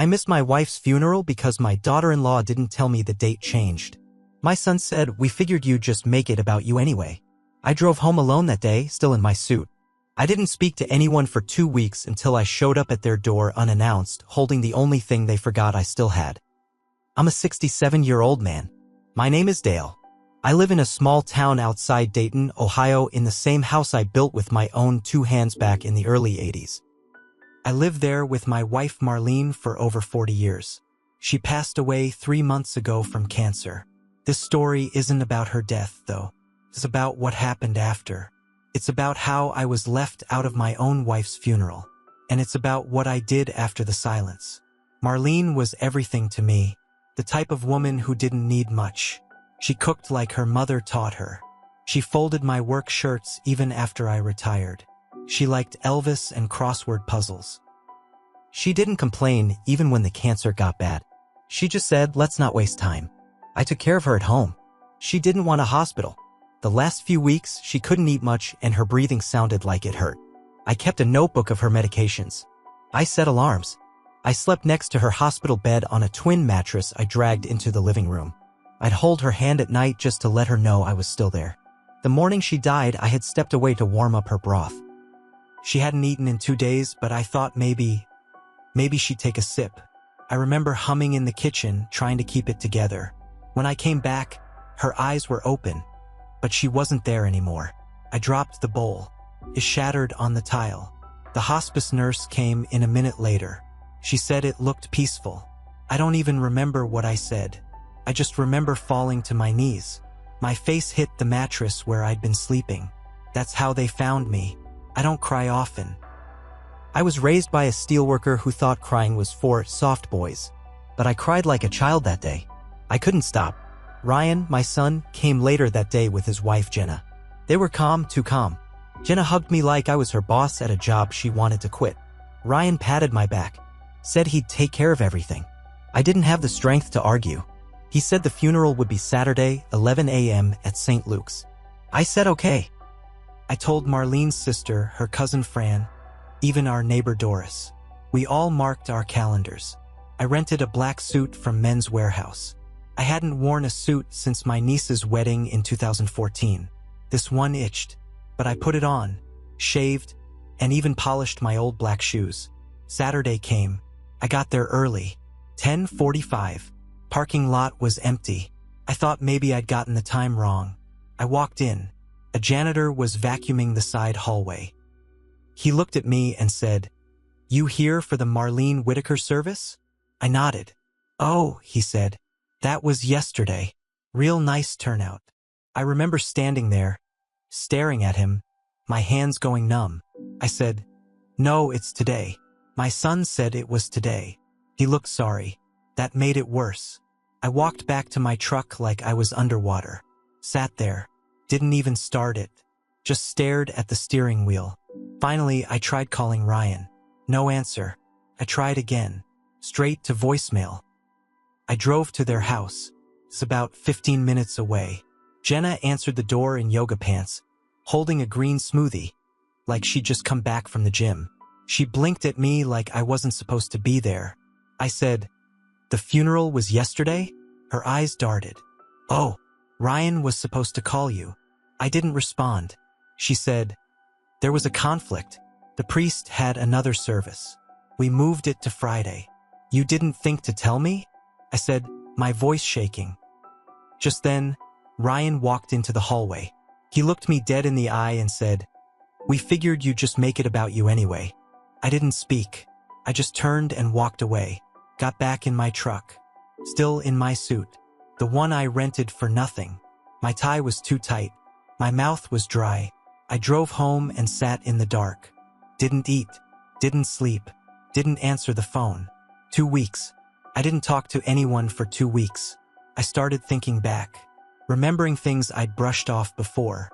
I missed my wife's funeral because my daughter-in-law didn't tell me the date changed. My son said, we figured you'd just make it about you anyway. I drove home alone that day, still in my suit. I didn't speak to anyone for 2 weeks until I showed up at their door unannounced, holding the only thing they forgot I still had. I'm a 67-year-old man. My name is Dale. I live in a small town outside Dayton, Ohio, in the same house I built with my own 2 hands back in the early 80s. I lived there with my wife Marlene for over 40 years. She passed away 3 months ago from cancer. This story isn't about her death, though. It's about what happened after. It's about how I was left out of my own wife's funeral. And it's about what I did after the silence. Marlene was everything to me, the type of woman who didn't need much. She cooked like her mother taught her. She folded my work shirts even after I retired. She liked Elvis and crossword puzzles. She didn't complain even when the cancer got bad. She just said, let's not waste time. I took care of her at home. She didn't want a hospital. The last few weeks, she couldn't eat much and her breathing sounded like it hurt. I kept a notebook of her medications. I set alarms. I slept next to her hospital bed on a twin mattress I dragged into the living room. I'd hold her hand at night just to let her know I was still there. The morning she died, I had stepped away to warm up her broth. She hadn't eaten in 2 days, but I thought maybe she'd take a sip. I remember humming in the kitchen, trying to keep it together. When I came back, her eyes were open, but she wasn't there anymore. I dropped the bowl. It shattered on the tile. The hospice nurse came in a minute later. She said it looked peaceful. I don't even remember what I said. I just remember falling to my knees. My face hit the mattress where I'd been sleeping. That's how they found me. I don't cry often. I was raised by a steelworker who thought crying was for soft boys. But I cried like a child that day. I couldn't stop. Ryan, my son, came later that day with his wife Jenna. They were calm, too calm. Jenna hugged me like I was her boss at a job she wanted to quit. Ryan patted my back, said he'd take care of everything. I didn't have the strength to argue. He said the funeral would be Saturday, 11 a.m. at St. Luke's. I said okay. I told Marlene's sister, her cousin Fran, even our neighbor Doris. We all marked our calendars. I rented a black suit from Men's Wearhouse. I hadn't worn a suit since my niece's wedding in 2014. This one itched, but I put it on, shaved, and even polished my old black shoes. Saturday came. I got there early, 10:45. Parking lot was empty. I thought maybe I'd gotten the time wrong. I walked in. A janitor was vacuuming the side hallway. He looked at me and said, "You here for the Marlene Whitaker service?" I nodded. "Oh," he said, "that was yesterday. Real nice turnout." I remember standing there, staring at him, my hands going numb. I said, "No, it's today. My son said it was today." He looked sorry. That made it worse. I walked back to my truck like I was underwater. Sat there. Didn't even start it. Just stared at the steering wheel. Finally, I tried calling Ryan. No answer. I tried again. Straight to voicemail. I drove to their house. It's about 15 minutes away. Jenna answered the door in yoga pants, holding a green smoothie, like she'd just come back from the gym. She blinked at me like I wasn't supposed to be there. I said, "The funeral was yesterday?" Her eyes darted. "Oh, Ryan was supposed to call you." I didn't respond. She said, "There was a conflict. The priest had another service. We moved it to Friday. You didn't think to tell me?" I said, my voice shaking. Just then, Ryan walked into the hallway. He looked me dead in the eye and said, "We figured you'd just make it about you anyway." I didn't speak. I just turned and walked away. Got back in my truck. Still in my suit. The one I rented for nothing. My tie was too tight. My mouth was dry. I drove home and sat in the dark. Didn't eat. Didn't sleep. Didn't answer the phone. 2 weeks. I didn't talk to anyone for 2 weeks. I started thinking back. Remembering things I'd brushed off before.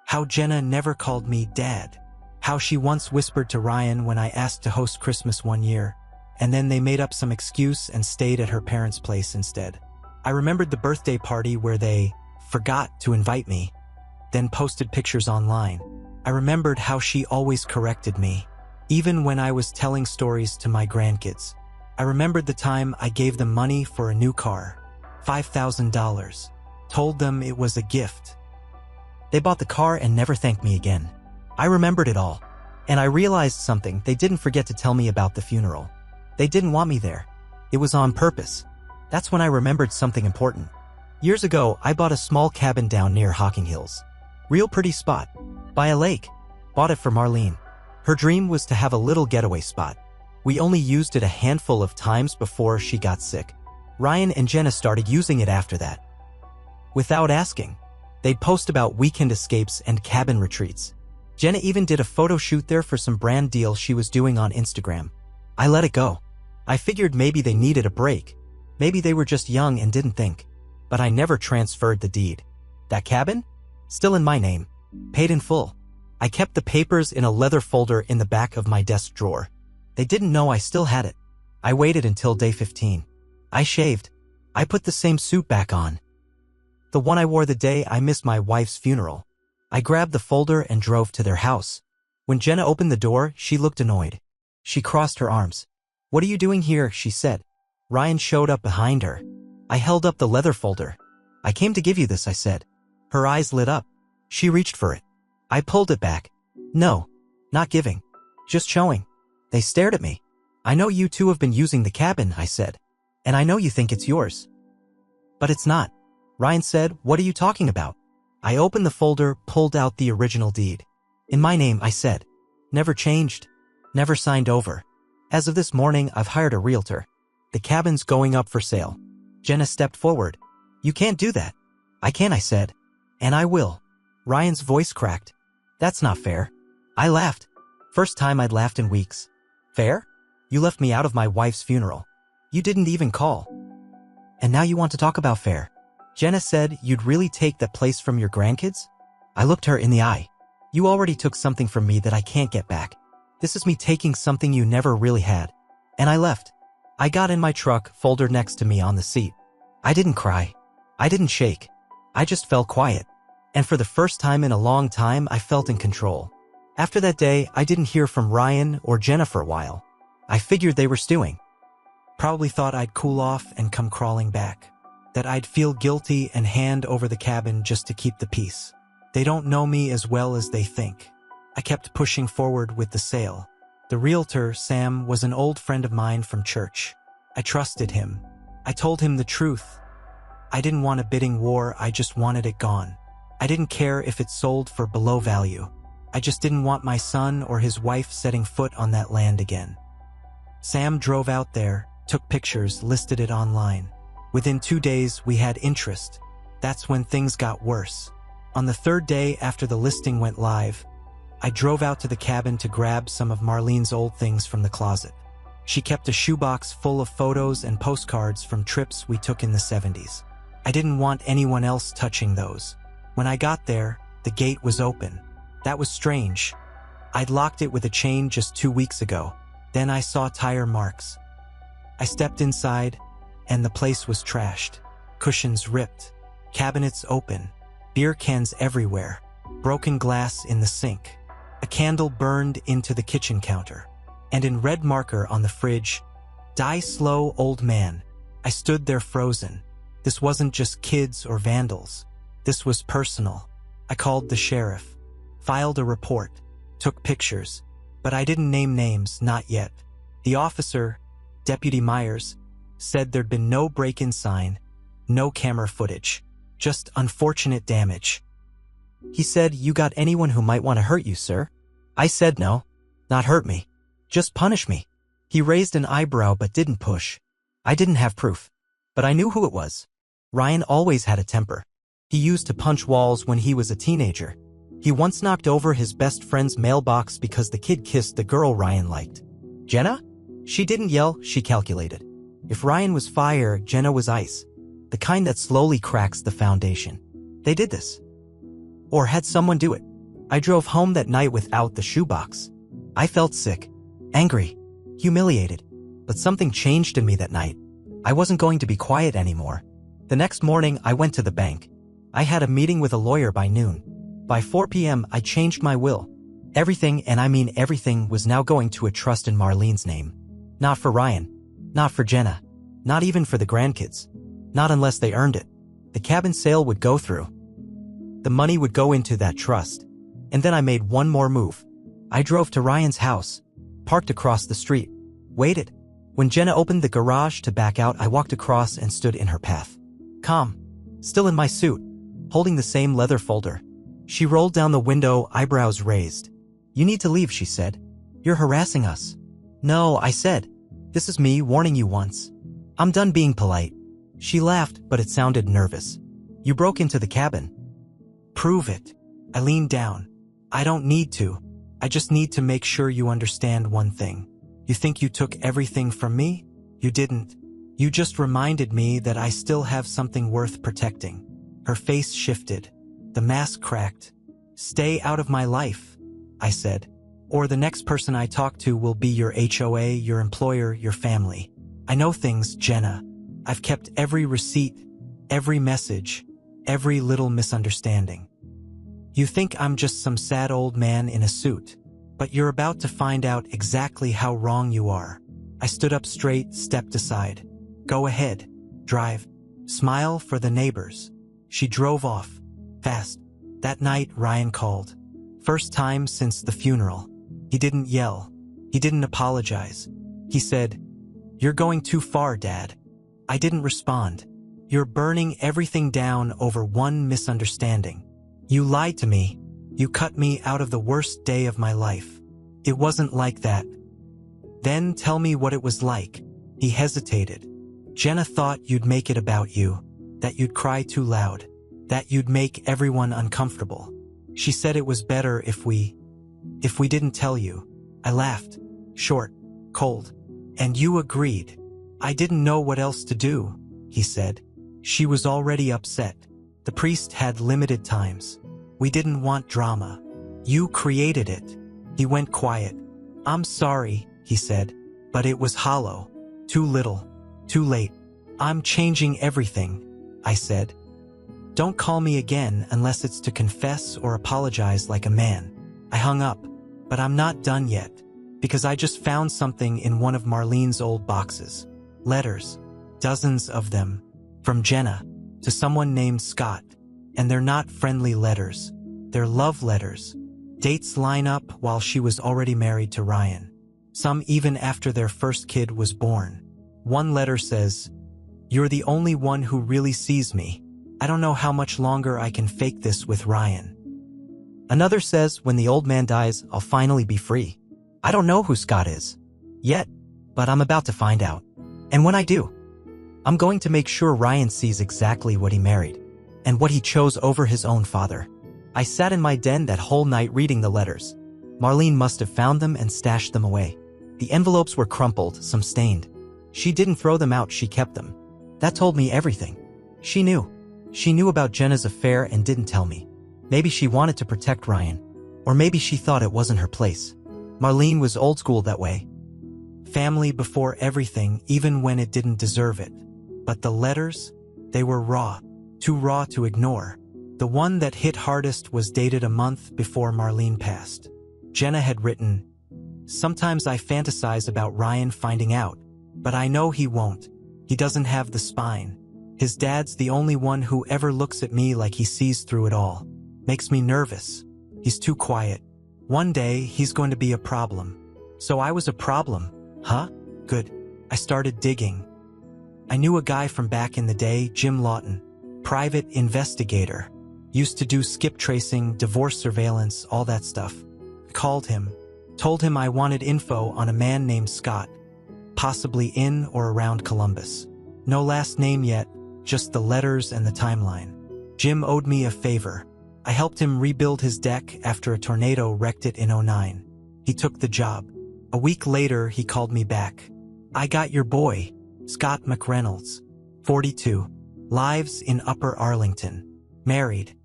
How Jenna never called me Dad. How she once whispered to Ryan when I asked to host Christmas one year, and then they made up some excuse and stayed at her parents' place instead. I remembered the birthday party where they forgot to invite me, then posted pictures online. I remembered how she always corrected me, even when I was telling stories to my grandkids. I remembered the time I gave them money for a new car, $5,000. Told them it was a gift. They bought the car and never thanked me again. I remembered it all. And I realized something: they didn't forget to tell me about the funeral. They didn't want me there. It was on purpose. That's when I remembered something important. Years ago, I bought a small cabin down near Hocking Hills. Real pretty spot. By a lake. Bought it for Marlene. Her dream was to have a little getaway spot. We only used it a handful of times before she got sick. Ryan and Jenna started using it after that. Without asking. They'd post about weekend escapes and cabin retreats. Jenna even did a photo shoot there for some brand deal she was doing on Instagram. I let it go. I figured maybe they needed a break. Maybe they were just young and didn't think. But I never transferred the deed. That cabin? Still in my name. Paid in full. I kept the papers in a leather folder in the back of my desk drawer. They didn't know I still had it. I waited until day 15. I shaved. I put the same suit back on. The one I wore the day I missed my wife's funeral. I grabbed the folder and drove to their house. When Jenna opened the door, she looked annoyed. She crossed her arms. "What are you doing here?" she said. Ryan showed up behind her. I held up the leather folder. "I came to give you this," I said. Her eyes lit up. She reached for it. I pulled it back. "No, not giving. Just showing." They stared at me. "I know you two have been using the cabin," I said. "And I know you think it's yours." "But it's not." Ryan said, "What are you talking about?" I opened the folder, pulled out the original deed. "In my name," I said. "Never changed. Never signed over. As of this morning, I've hired a realtor. The cabin's going up for sale." Jenna stepped forward. "You can't do that." "I can," I said. "And I will." Ryan's voice cracked. "That's not fair." I laughed. First time I'd laughed in weeks. "Fair? You left me out of my wife's funeral. You didn't even call. And now you want to talk about fair?" Jenna said, "You'd really take that place from your grandkids?" I looked her in the eye. "You already took something from me that I can't get back. This is me taking something you never really had." And I left. I got in my truck, folder next to me on the seat. I didn't cry. I didn't shake. I just fell quiet. And for the first time in a long time, I felt in control. After that day, I didn't hear from Ryan or Jenna for a while. I figured they were stewing. Probably thought I'd cool off and come crawling back. That I'd feel guilty and hand over the cabin just to keep the peace. They don't know me as well as they think. I kept pushing forward with the sale. The realtor, Sam, was an old friend of mine from church. I trusted him. I told him the truth. I didn't want a bidding war, I just wanted it gone. I didn't care if it sold for below value. I just didn't want my son or his wife setting foot on that land again. Sam drove out there, took pictures, listed it online. Within 2 days, we had interest. That's when things got worse. On the third day after the listing went live, I drove out to the cabin to grab some of Marlene's old things from the closet. She kept a shoebox full of photos and postcards from trips we took in the 70s. I didn't want anyone else touching those. When I got there, the gate was open. That was strange. I'd locked it with a chain just 2 weeks ago. Then I saw tire marks. I stepped inside, and the place was trashed. Cushions ripped, cabinets open, beer cans everywhere, broken glass in the sink. A candle burned into the kitchen counter, and in red marker on the fridge, "Die slow, old man." I stood there frozen. This wasn't just kids or vandals. This was personal. I called the sheriff, filed a report, took pictures, but I didn't name names, not yet. The officer, Deputy Myers, said there'd been no break-in sign, no camera footage, just unfortunate damage. He said, "You got anyone who might want to hurt you, sir?" I said no, not hurt me, just punish me. He raised an eyebrow but didn't push. I didn't have proof, but I knew who it was. Ryan always had a temper. He used to punch walls when he was a teenager. He once knocked over his best friend's mailbox because the kid kissed the girl Ryan liked. Jenna? She didn't yell, she calculated. If Ryan was fire, Jenna was ice. The kind that slowly cracks the foundation. They did this. Or had someone do it. I drove home that night without the shoebox. I felt sick, angry, humiliated. But something changed in me that night. I wasn't going to be quiet anymore. The next morning, I went to the bank. I had a meeting with a lawyer by noon. By 4 p.m., I changed my will. Everything, and I mean everything, was now going to a trust in Marlene's name. Not for Ryan. Not for Jenna. Not even for the grandkids. Not unless they earned it. The cabin sale would go through. The money would go into that trust. And then I made one more move. I drove to Ryan's house, parked across the street, waited. When Jenna opened the garage to back out, I walked across and stood in her path. Calm, still in my suit, holding the same leather folder. She rolled down the window, eyebrows raised. You need to leave, she said. You're harassing us. No, I said. This is me warning you once. I'm done being polite. She laughed, but it sounded nervous. You broke into the cabin. Prove it. I leaned down. I don't need to. I just need to make sure you understand one thing. You think you took everything from me? You didn't. You just reminded me that I still have something worth protecting. Her face shifted. The mask cracked. Stay out of my life, I said. Or the next person I talk to will be your HOA, your employer, your family. I know things, Jenna. I've kept every receipt, every message, every little misunderstanding. You think I'm just some sad old man in a suit, but you're about to find out exactly how wrong you are. I stood up straight, stepped aside. Go ahead, drive, smile for the neighbors. She drove off, fast. That night, Ryan called. First time since the funeral. He didn't yell. He didn't apologize. He said, "You're going too far, Dad." I didn't respond. You're burning everything down over one misunderstanding. You lied to me. You cut me out of the worst day of my life. It wasn't like that. Then tell me what it was like. He hesitated. Jenna thought you'd make it about you, that you'd cry too loud, that you'd make everyone uncomfortable. She said it was better if we didn't tell you. I laughed. Short, cold. And you agreed. I didn't know what else to do, he said. She was already upset. The priest had limited times. We didn't want drama. You created it. He went quiet. I'm sorry, he said, but it was hollow. Too little. Too late. I'm changing everything, I said. Don't call me again unless it's to confess or apologize like a man. I hung up, but I'm not done yet, because I just found something in one of Marlene's old boxes. Letters. Dozens of them. From Jenna to someone named Scott. And they're not friendly letters. They're love letters. Dates line up while she was already married to Ryan. Some even after their first kid was born. One letter says, "You're the only one who really sees me. I don't know how much longer I can fake this with Ryan." Another says, "When the old man dies, I'll finally be free. I don't know who Scott is yet, but I'm about to find out. And when I do, I'm going to make sure Ryan sees exactly what he married and what he chose over his own father." I sat in my den that whole night reading the letters. Marlene must have found them and stashed them away. The envelopes were crumpled, some stained. She didn't throw them out, she kept them. That told me everything. She knew. She knew about Jenna's affair and didn't tell me. Maybe she wanted to protect Ryan. Or maybe she thought it wasn't her place. Marlene was old school that way. Family before everything, even when it didn't deserve it. But the letters, they were raw. Too raw to ignore. The one that hit hardest was dated a month before Marlene passed. Jenna had written, "Sometimes I fantasize about Ryan finding out, but I know he won't. He doesn't have the spine. His dad's the only one who ever looks at me like he sees through it all. Makes me nervous. He's too quiet. One day, he's going to be a problem." So I was a problem, huh? Good. I started digging. I knew a guy from back in the day, Jim Lawton, private investigator. Used to do skip tracing, divorce surveillance, all that stuff. Called him. Told him I wanted info on a man named Scott, possibly in or around Columbus. No last name yet, just the letters and the timeline. Jim owed me a favor. I helped him rebuild his deck after a tornado wrecked it in '09. He took the job. A week later, he called me back. "I got your boy, Scott McReynolds, 42, lives in Upper Arlington, married.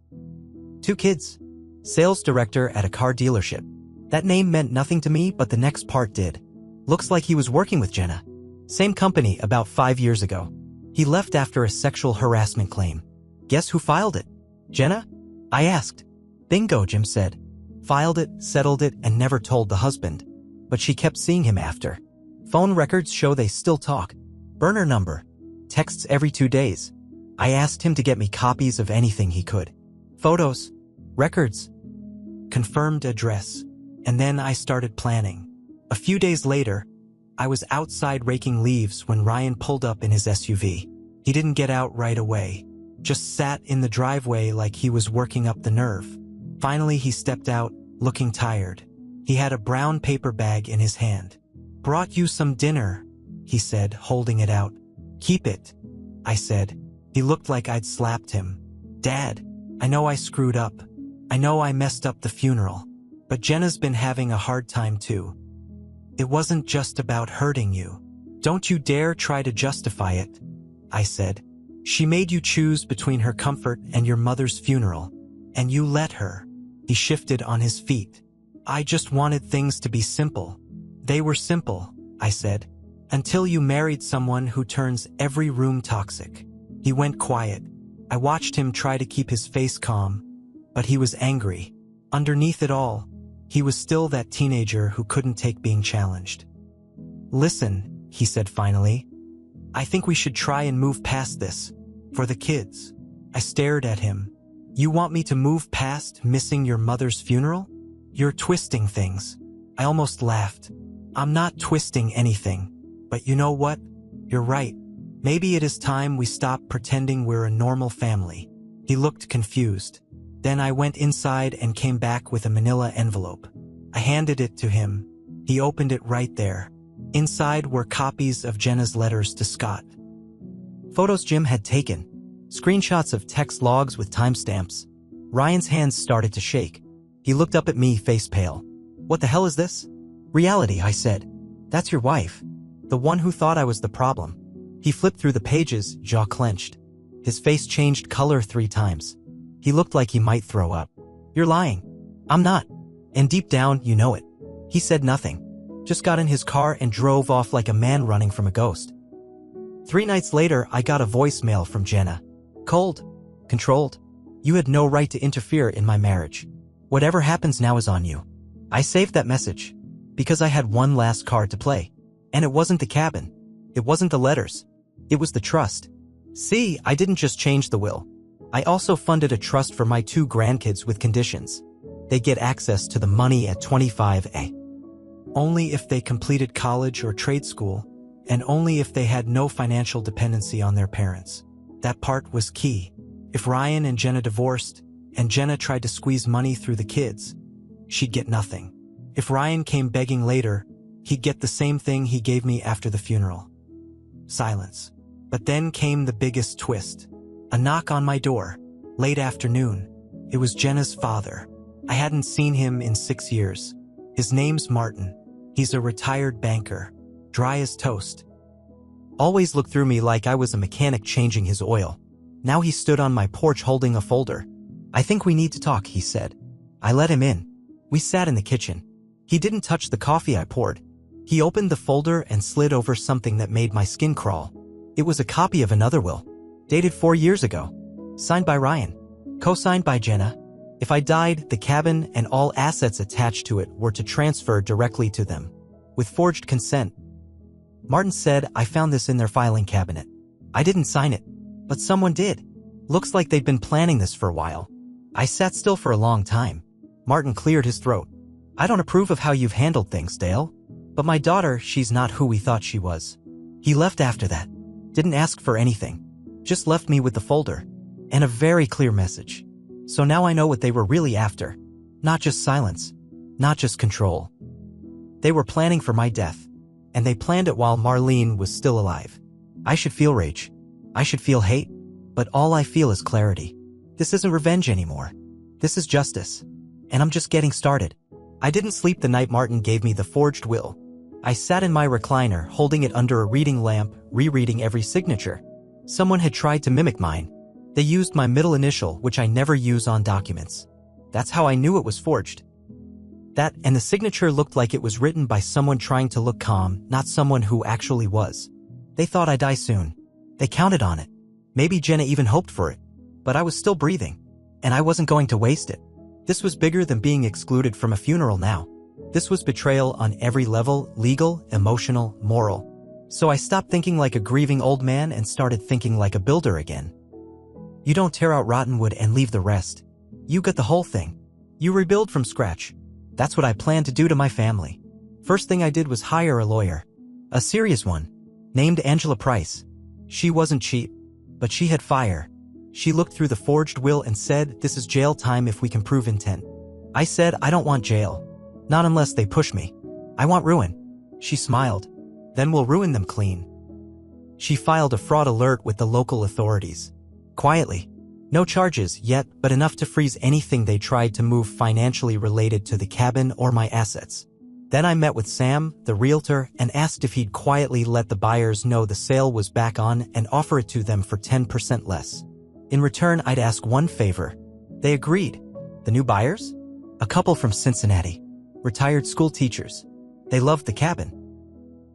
2 kids, sales director at a car dealership." That name meant nothing to me, but the next part did. Looks like he was working with Jenna. Same company about 5 years ago. He left after a sexual harassment claim. Guess who filed it? Jenna? I asked. Bingo, Jim said. Filed it, settled it, and never told the husband. But she kept seeing him after. Phone records show they still talk. Burner number. Texts every 2 days. I asked him to get me copies of anything he could. Photos. Records. Confirmed address. And then I started planning. A few days later, I was outside raking leaves when Ryan pulled up in his SUV. He didn't get out right away. Just sat in the driveway like he was working up the nerve. Finally, he stepped out, looking tired. He had a brown paper bag in his hand. "Brought you some dinner," he said, holding it out. "Keep it," I said. He looked like I'd slapped him. "Dad, I know I screwed up. I know I messed up the funeral. But Jenna's been having a hard time too. It wasn't just about hurting you. Don't you dare try to justify it," I said. "She made you choose between her comfort and your mother's funeral, and you let her." He shifted on his feet. "I just wanted things to be simple." "They were simple," I said, "until you married someone who turns every room toxic." He went quiet. I watched him try to keep his face calm, but he was angry. Underneath it all, he was still that teenager who couldn't take being challenged. "Listen," he said finally, "I think we should try and move past this. For the kids." I stared at him. "You want me to move past missing your mother's funeral? You're twisting things." I almost laughed. "I'm not twisting anything. But you know what? You're right. Maybe it is time we stop pretending we're a normal family." He looked confused. Then I went inside and came back with a manila envelope. I handed it to him. He opened it right there. Inside were copies of Jenna's letters to Scott. Photos Jim had taken. Screenshots of text logs with timestamps. Ryan's hands started to shake. He looked up at me, face pale. "What the hell is this?" "Reality," I said. "That's your wife. The one who thought I was the problem." He flipped through the pages, jaw clenched. His face changed color 3 times. He looked like he might throw up. "You're lying." "I'm not. And deep down, you know it." He said nothing. Just got in his car and drove off like a man running from a ghost. 3 nights later, I got a voicemail from Jenna. "Cold. Controlled. You had no right to interfere in my marriage. Whatever happens now is on you." I saved that message because I had one last card to play. And it wasn't the cabin. It wasn't the letters. It was the trust. See, I didn't just change the will. I also funded a trust for my 2 grandkids with conditions. They get access to the money at 25A. Only if they completed college or trade school, and only if they had no financial dependency on their parents. That part was key. If Ryan and Jenna divorced, and Jenna tried to squeeze money through the kids, she'd get nothing. If Ryan came begging later, he'd get the same thing he gave me after the funeral. Silence. But then came the biggest twist. A knock on my door. Late afternoon. It was Jenna's father. I hadn't seen him in 6 years. His name's Martin. He's a retired banker. Dry as toast. Always looked through me like I was a mechanic changing his oil. Now he stood on my porch holding a folder. "I think we need to talk," he said. I let him in. We sat in the kitchen. He didn't touch the coffee I poured. He opened the folder and slid over something that made my skin crawl. It was a copy of another will. Dated 4 years ago. Signed by Ryan. Co-signed by Jenna. If I died, the cabin and all assets attached to it were to transfer directly to them. With forged consent. Martin said I found this in their filing cabinet. I didn't sign it. But someone did. Looks like they'd been planning this for a while. I sat still for a long time. Martin cleared his throat. "I don't approve of how you've handled things, Dale. But my daughter, she's not who we thought she was." He left after that. Didn't ask for anything. Just left me with the folder. And a very clear message. So now I know what they were really after. Not just silence. Not just control. They were planning for my death. And they planned it while Marlene was still alive. I should feel rage. I should feel hate. But all I feel is clarity. This isn't revenge anymore. This is justice. And I'm just getting started. I didn't sleep the night Martin gave me the forged will. I sat in my recliner, holding it under a reading lamp, rereading every signature. Someone had tried to mimic mine. They used my middle initial, which I never use on documents. That's how I knew it was forged. That and the signature looked like it was written by someone trying to look calm, not someone who actually was. They thought I'd die soon. They counted on it. Maybe Jenna even hoped for it. But I was still breathing. And I wasn't going to waste it. This was bigger than being excluded from a funeral now. This was betrayal on every level, legal, emotional, moral. So I stopped thinking like a grieving old man and started thinking like a builder again. You don't tear out rotten wood and leave the rest. You get the whole thing. You rebuild from scratch. That's what I planned to do to my family. First thing I did was hire a lawyer. A serious one. Named Angela Price. She wasn't cheap, but she had fire. She looked through the forged will and said, "This is jail time if we can prove intent." I said, "I don't want jail. Not unless they push me. I want ruin." She smiled. "Then we'll ruin them clean." She filed a fraud alert with the local authorities. Quietly. No charges yet, but enough to freeze anything they tried to move financially related to the cabin or my assets. Then I met with Sam, the realtor, and asked if he'd quietly let the buyers know the sale was back on and offer it to them for 10% less. In return, I'd ask one favor. They agreed. The new buyers? A couple from Cincinnati. Retired school teachers. They loved the cabin.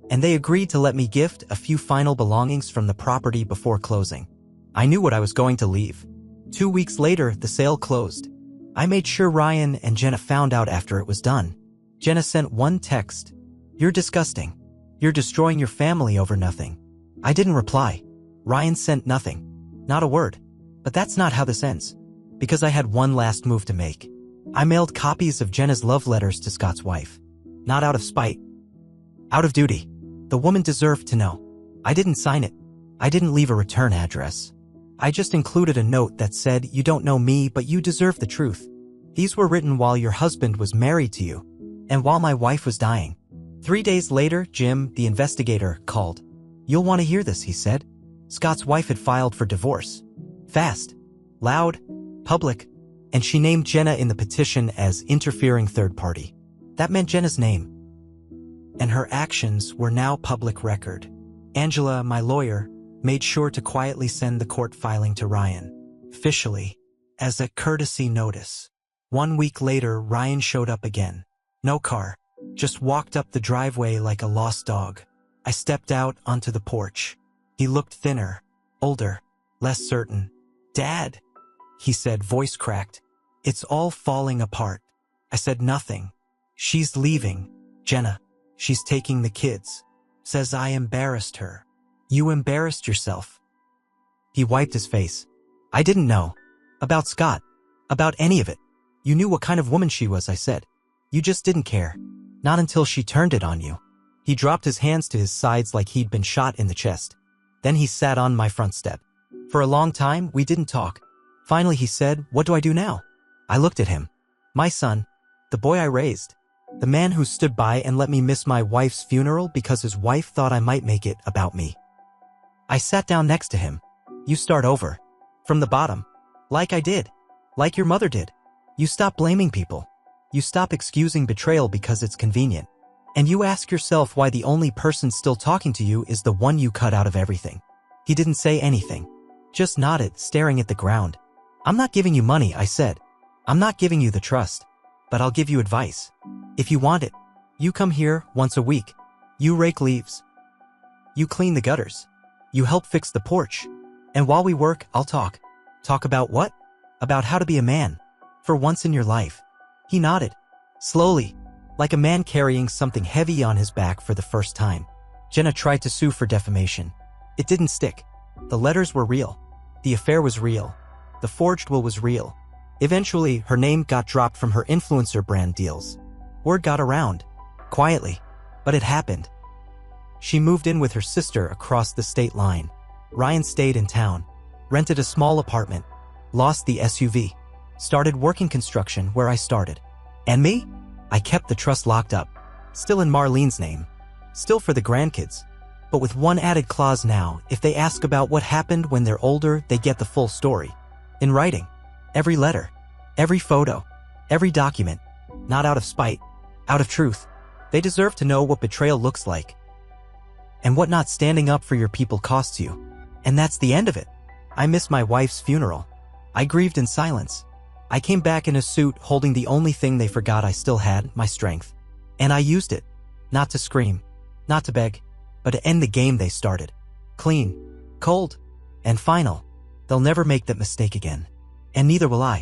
And they agreed to let me gift a few final belongings from the property before closing. I knew what I was going to leave. 2 weeks later, the sale closed. I made sure Ryan and Jenna found out after it was done. Jenna sent one text. "You're disgusting. You're destroying your family over nothing." I didn't reply. Ryan sent nothing. Not a word. But that's not how this ends. Because I had one last move to make. I mailed copies of Jenna's love letters to Scott's wife. Not out of spite. Out of duty. The woman deserved to know. I didn't sign it. I didn't leave a return address. I just included a note that said, "You don't know me, but you deserve the truth." These were written while your husband was married to you. And while my wife was dying. 3 days later, Jim, the investigator, called. "You'll want to hear this," he said. Scott's wife had filed for divorce. Fast. Loud. Public. And she named Jenna in the petition as interfering third party. That meant Jenna's name. And her actions were now public record. Angela, my lawyer, made sure to quietly send the court filing to Ryan. Officially. As a courtesy notice. 1 week later, Ryan showed up again. No car. Just walked up the driveway like a lost dog. I stepped out onto the porch. He looked thinner. Older. Less certain. "Dad," he said, voice cracked. "It's all falling apart." I said nothing. "She's leaving, Jenna. She's taking the kids. Says I embarrassed her." "You embarrassed yourself." He wiped his face. "I didn't know. About Scott. About any of it. You knew what kind of woman she was," I said. "You just didn't care. Not until she turned it on you." He dropped his hands to his sides like he'd been shot in the chest. Then he sat on my front step. For a long time, we didn't talk. Finally, he said, "What do I do now?" I looked at him. My son. The boy I raised. The man who stood by and let me miss my wife's funeral because his wife thought I might make it about me. I sat down next to him. "You start over. From the bottom. Like I did. Like your mother did. You stop blaming people. You stop excusing betrayal because it's convenient. And you ask yourself why the only person still talking to you is the one you cut out of everything." He didn't say anything. Just nodded, staring at the ground. "I'm not giving you money," I said. "I'm not giving you the trust. But I'll give you advice. If you want it, you come here once a week. You rake leaves. You clean the gutters. You help fix the porch. And while we work, I'll talk." "Talk about what?" "About how to be a man. For once in your life." He nodded. Slowly. Like a man carrying something heavy on his back for the first time. Jenna tried to sue for defamation. It didn't stick. The letters were real. The affair was real. The forged will was real. Eventually, her name got dropped from her influencer brand deals. Word got around. Quietly. But it happened. She moved in with her sister across the state line. Ryan stayed in town. Rented a small apartment. Lost the SUV. Started working construction where I started. And me? I kept the trust locked up. Still in Marlene's name. Still for the grandkids. But with one added clause now, if they ask about what happened when they're older, they get the full story. In writing. Every letter. Every photo. Every document. Not out of spite. Out of truth. They deserve to know what betrayal looks like. And what not standing up for your people costs you. And that's the end of it. I missed my wife's funeral. I grieved in silence. I came back in a suit holding the only thing they forgot I still had, my strength. And I used it. Not to scream. Not to beg. But to end the game they started. Clean. Cold. And final. They'll never make that mistake again. And neither will I.